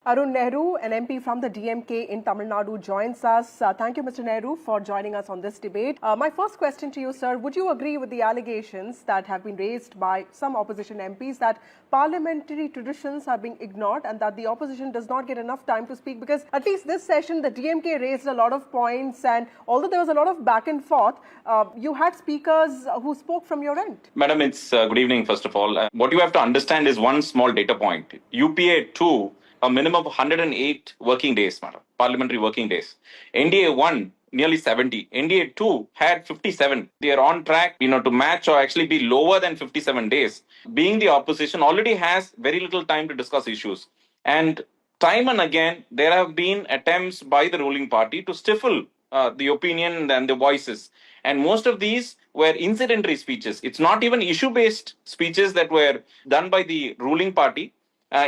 Arun Nehru, an MP from the DMK in Tamil Nadu, joins us. Thank you, Mr. Nehru, for joining us on this debate. My first question to you, sir, would you agree with the allegations that have been raised by some opposition MPs that parliamentary traditions are being ignored and that the opposition does not get enough time to speak? Because at least this session, the DMK raised a lot of points, and although there was a lot of back and forth, you had speakers who spoke from your end. Madam, it's good evening, first of all. What you have to understand is one small data point. UPA 2, a minimum of 108 working days, madam, parliamentary working days. NDA 1, nearly 70. NDA 2 had 57. They are on track, to match or actually be lower than 57 days. Being the opposition already has very little time to discuss issues. And time and again, there have been attempts by the ruling party to stifle the opinion and the voices. And most of these were incidentary speeches. It's not even issue-based speeches that were done by the ruling party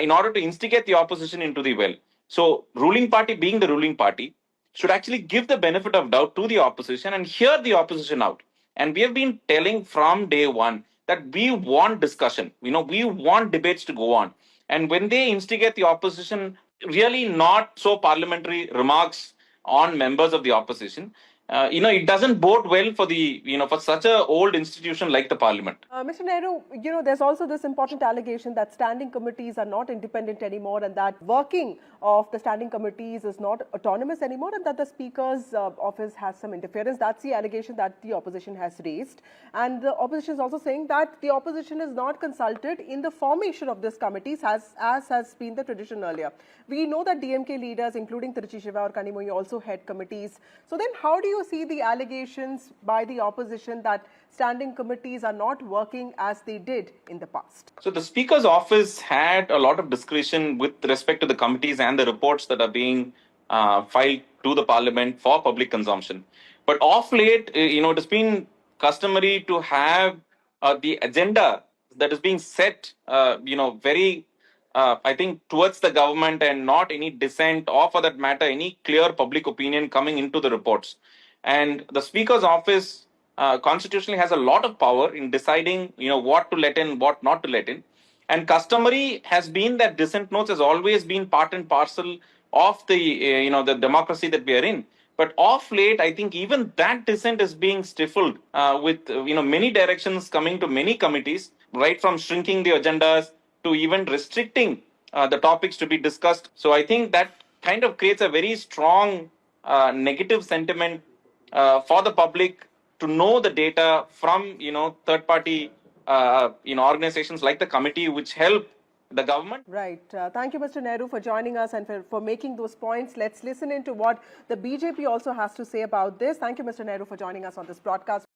in order to instigate the opposition into the well. So, ruling party being the ruling party should actually give the benefit of doubt to the opposition and hear the opposition out. And we have been telling from day one that we want discussion. We want debates to go on. And when they instigate the opposition, really not so parliamentary remarks on members of the opposition, it doesn't bode well for for such an old institution like the parliament. Mr. Nehru, there's also this important allegation that standing committees are not independent anymore and that working of the standing committees is not autonomous anymore and that the Speaker's office has some interference. That's the allegation that the opposition has raised. And the opposition is also saying that the opposition is not consulted in the formation of these committees as has been the tradition earlier. We know that DMK leaders, including Tiruchi Shiva or Kanimoyi, also head committees. So then how do you see the allegations by the opposition that standing committees are not working as they did in the past? So the Speaker's office had a lot of discretion with respect to the committees and the reports that are being filed to the parliament for public consumption. But of late, it has been customary to have the agenda that is being set, very I think, towards the government and not any dissent or, for that matter, any clear public opinion coming into the reports. And the Speaker's office constitutionally has a lot of power in deciding, what to let in, what not to let in. And customary has been that dissent notes has always been part and parcel of the, the democracy that we are in. But of late, I think even that dissent is being stifled with, many directions coming to many committees, right from shrinking the agendas to even restricting the topics to be discussed. So I think that kind of creates a very strong negative sentiment for the public to know the data from, third-party, organizations like the committee, which help the government. Right. Thank you, Mr. Nehru, for joining us and for making those points. Let's listen into what the BJP also has to say about this. Thank you, Mr. Nehru, for joining us on this broadcast.